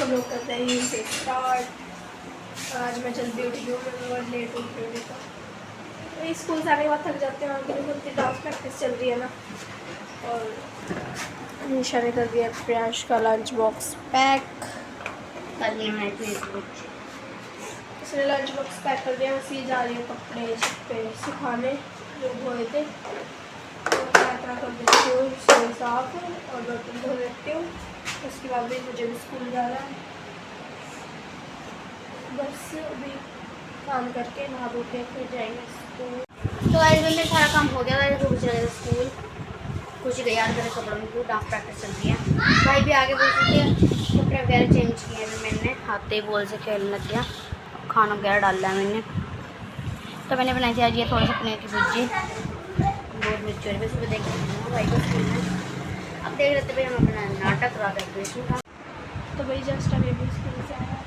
सब लोग करते हैं यहीं से स्टार्ट। आज मैं जल्दी उठी हूँ, मैं बहुत लेट उठी हूँ तो स्कूल से आने के बाद थक जाते हैं। उनकी खुद की डांस प्रैक्टिस चल रही है ना। और निशा ने कर दिया प्रियांश का लंच बॉक्स पैक। इसने लंच बॉक्स पैक कर दिया। उसी जा रही हूँ कपड़े पे सुखाने जो धोए थे, तो मैं कर देती हूँ रसोई साफ और बर्तन धो देती हूँ। उसके बाद भी मुझे भी स्कूल जाना है। बस अभी काम करके नहा धो के फिर जाएंगे स्कूल। तो आज में सारा काम हो गया। तो कुछ जाएगा स्कूल, कुछ गया मेरे कपड़ों में क्यों डांस प्रैक्टिस चल रही है। भाई भी आगे बोल सकते हैं, कपड़े वगैरह चेंज किए हैं मैंने, आते ही बॉल से खेलने लग गया। खाना वगैरह डाला है मैंने। तो मैंने बनाई थी आज ये थोड़ा सा पनीर की भुर्जी, बहुत मिर्ची और सुबह देख रहे हैं भाई को स्कूल में। अब देख रहे थे भाई हम अपना नाटक रहा डेकोरेशन का। तो भाई जस्ट अभी भी स्कूल से आया,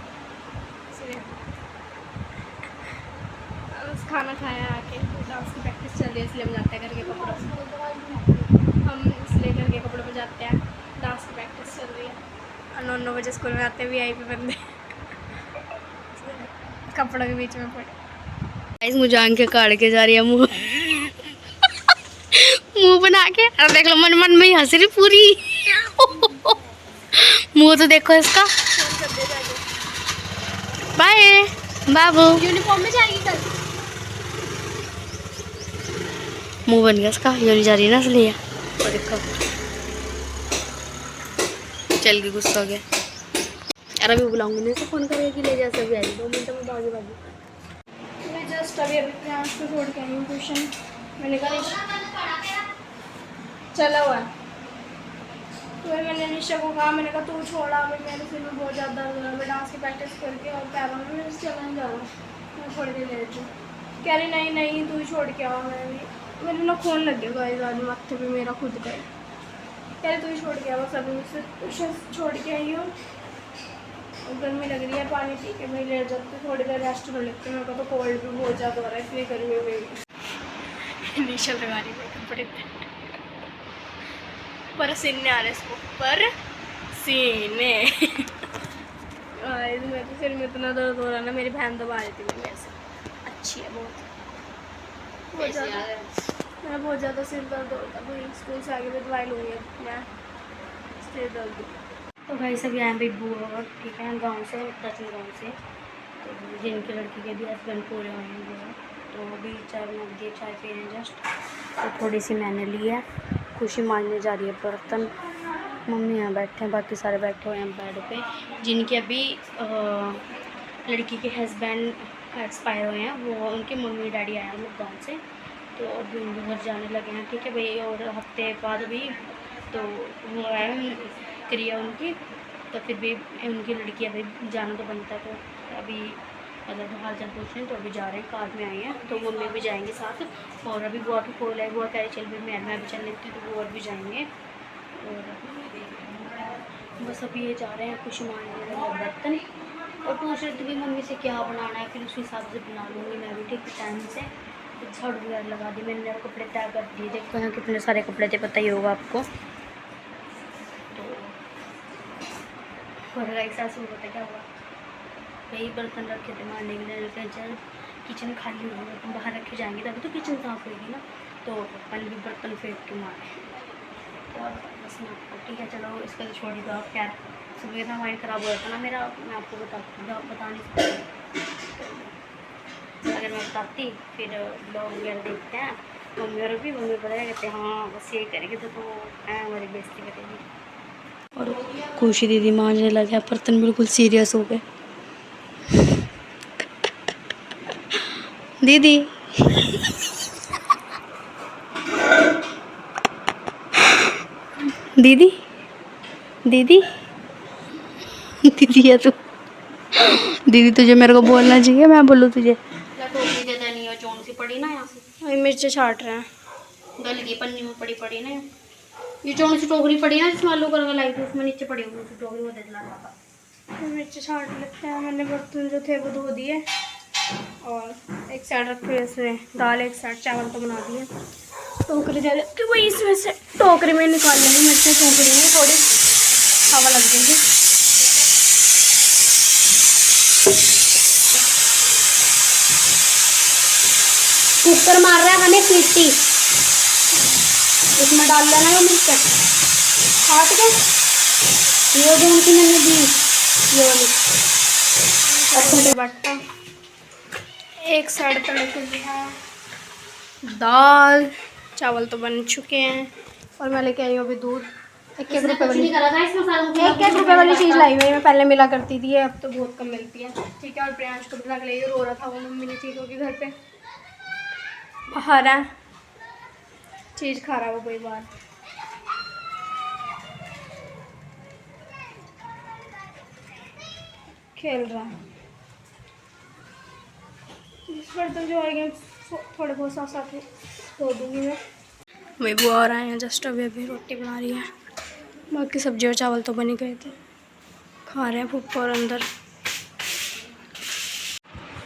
बस खाना खाया आके डांस की प्रैक्टिस चल रही है इसलिए हम जाते हैं घर के कपड़ों पे। हम इसलिए घर के कपड़ों पे जाते हैं, डांस की प्रैक्टिस चल रही है। और 9 बजे स्कूल में आते हैं VIP बंदे कपड़ों के बीच में पड़े। मुझे आंखें काट के जा रही है मुँह मुँह बना के। और देख लो मन मन में ही हंस रही पूरी मुँह तो देखो इसका। बाय बाबू। यूनिफॉर्म में जाएगी कल। मुँह बन गया इसका, ये नहीं जा रही ना इसलिए। और देखो चल के गुस्सा हो गया। यार अभी बुलाऊंगी नहीं तो फ़ोन करेगी ले जा सभी आई 2 मिनट में भागी भागी। मैं जस्ट अभी प्रयास को छोड़ के आई हूँ ट्यूशन। मैंने कहा चला हुआ है तो मैंने निशा को कहा, मैंने कहा तू छोड़ा। अभी मेरे सिर में बहुत ज़्यादा दर्द हो रहा है, मैं डांस की प्रैक्टिस करके और पैरों में मेरे से चला नहीं जा रहा, मैं छोड़ के ले रही हूँ। कह रही नहीं नहीं तू ही छोड़ के आओ। मैंने ना खून लग गया गाइस आज माथे पे मेरा खुद का। कह रही तू ही छोड़ के आओ। सब मुझसे ट्यूशन छोड़ के आई हूँ और गर्मी लग रही है, पानी पी के मैं लेट जाती हूँ, थोड़ी देर रेस्ट कर लेती हूँ। मेरे को तो कोल्ड भी बहुत ज़्यादा हो रहा है इसलिए गर्मी में भी निशा लगा रही है कपड़े पे। पर सीने आ रहे इसको पर सीने मेरे सिर में इतना दर्द हो रहा है ना। मेरी बहन दबा रही थी मेरे से, अच्छी है बहुत ज़्यादा। मेरा बहुत ज़्यादा सिर दर्द होता है। स्कूल से आगे भी दवाई लूँगी मैं सिर दर्द। तो भाई सब यहाँ पे बुआ ठीक है गांव से दक्षिण गाँव से, तो जिनके लड़की के भी हस्बैंड पूरे हुए हैं बुआ, तो अभी चाय बना दिए, चाय पी रहे हैं जस्ट। तो थोड़ी सी मैंने ली है, खुशी मारने जा रही है बर्तन। मम्मी यहाँ बैठे हैं, बाकी सारे बैठे हुए हैं बेड पे। जिनके अभी लड़की के हस्बैंड एक्सपायर हुए हैं वो उनके मम्मी डैडी आए हैं लोग गाँव से, तो अभी उनके घर जाने लगे हैं ठीक है भाई। और हफ्ते बाद भी तो वो आए क्रिया उनकी, तो फिर भी उनकी लड़की अभी जाना तो बनता है। तो अभी मतलब हाल चाल पूछ रहे हैं, तो अभी जा रहे हैं, कार में आए हैं, तो मम्मी भी जाएंगे साथ। और अभी बुआ की कॉल है, बुआ कह रही चल भी मैं भी चल लेती हूँ, तो वो और भी जाएंगे। और बस अभी ये जा रहे हैं कुछ मांगने बर्तन, और पूछ रही थी भी मम्मी से क्या बनाना है, फिर उस हिसाब से बना लूँगी मैं भी ठीक टाइम से। झाड़ू वगैरह लगा दी मैंने, कपड़े तय कर दिए। देखो यहाँ कितने सारे कपड़े थे, पता ही होगा आपको। और एक साथ पता क्या हुआ, कई बर्तन रखे थे मारने के लिए, जब किचन खाली होगी बर्तन बाहर रखे जाएंगे तभी तो किचन साफ होगी ना। तो पहले भी बर्तन फेंक के मारे, तो बस मैं आपको ठीक है चलो इसका तो छोड़ ही दो आप। खैर सुबह इतना माइंड ख़राब हो जाता ना मेरा, मैं आपको बता नहीं सकती। अगर मैं बताती फिर लोग वगैरह देखते हैं, मम्मी और भी मम्मी पता कहते हैं हाँ बस यही करेंगे तो हमारी बेइज्जती करेगी। और खुशी दीदी मांझने लगे बर्तन, बिल्कुल सीरियस हो गए। दीदी दीदी दीदी दीदी है तू, दीदी तुझे मेरे को बोलना चाहिए, मैं बोलूँ तुझे। चौन सी पड़ी ना यहाँ से, मिर्ची छाट रहे हैं, गल की पन्नी में पड़ी ना। ये चौन सी टोकरी पड़ी ना जिसमें आलू करके लाई थी, उसमें नीचे पड़ी हुई टोकरी वो दे दिला। मिर्ची छाट लेते हैं। मैंने बर्तन जो थे वो धो दिए और एक साइड रखे हुए इसमें दाल, एक साइड चावल तो बना दिए। टोकरी दे देती वही इसमें से टोकरी में निकाल लेंगे मिर्ची, टोकरी में थोड़ी हवा लग जाएगी। कुकर मार रहा है हमें सीटी। इसमें डाल देना है मिर्च काट के, ये जो उनकी मैंने दी ये वाली अच्छा बट्टा एक साइड पर लेके दिया। दाल चावल तो बन चुके हैं और मैं लेके आई हूँ अभी दूध। एक एक रुपये वाली एक रुपये वाली चीज़ लाई हुई मैं, पहले मिला करती थी, अब तो बहुत कम मिलती है। ठीक है, और प्रियांश को भी रख ले, रो रहा था वो मम्मी ने चीज़ होगी घर पे बाहर है, चीज़ खा रहा है वो कोई बार। खेल रहा है इस पर तो जो आएंगे थोड़े बहुत साथ साथ धो दूँगी मैं। वही बुआ और आए हैं जस्ट, अभी अभी रोटी बना रही है, बाकी सब्जी और चावल तो बन ही गए थे, खा रहे हैं फूफा और अंदर।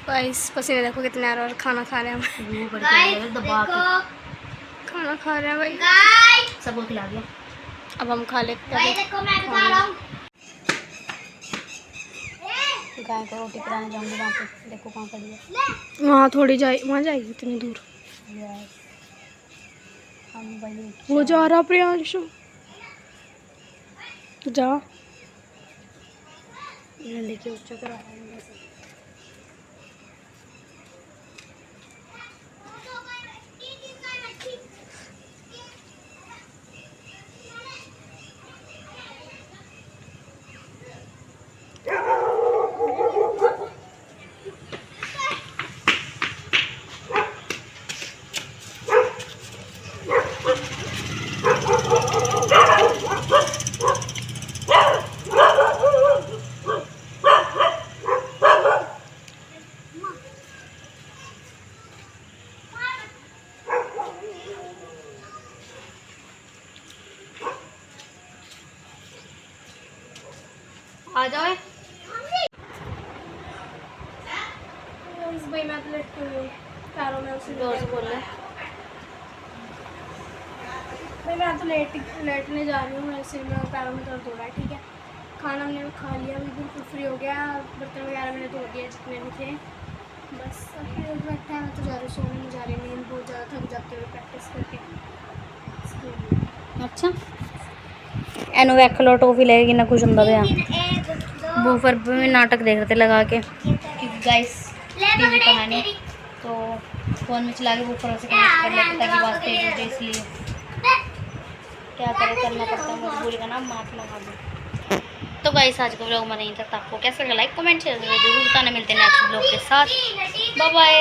गाइस पसीने देखो कितने आ रहे हैं और खाना खा रहे हैं हम, दबा के खाना खा रहे हैं भाई, सबको खिला दिया। अब हम खा लेते हैं। गाय को रोटी खिलाने जाऊंगी वहाँ पे, देखो कहाँ पड़ी है। वहाँ थोड़ी वहाँ जाएगी इतनी दूर, वो जा रहा प्रियांशु जा लेके उच्च करा रहा है। आ जाओ भाई, मैं तो लेटती हुई पैरों में उसी जोर से बोल रहे। भाई मैं तो लेटने जा रही हूँ, मेरे सिर में और पैरों में दर्द हो रहा है। ठीक है, खाना हमने खा लिया, अभी बिल्कुल फ्री हो गया, बर्तन वगैरह मैंने धो दिए जितने भी थे, बस अब फिर बैठा है। मैं तो जा रही हूँ सोने, में जा रही हूँ, नींद बहुत ज़्यादा थक जाती हुई प्रैक्टिस करके। अच्छा एनु वेख लो टॉफी लगेगी ना कुछ ਹੁੰਦਾ ਪਿਆ बूफर पे भी नाटक देख रहे थे लगा के गाइस, टीवी तो है नहीं तो फ़ोन में चला के बूफर से कनेक्ट कर लेते ताकि आवाज़ तेज हो जाए, इसलिए क्या करें, करना पड़ता है, मजबूरी का नाम माफ़ लगा दो। तो गाइस आज का व्लॉग में नहीं था, आपको कैसा लगा लाइक कमेंट शेयर जरूर बताना। मिलते हैं नेक्स्ट व्लॉग के साथ, बाय बाय।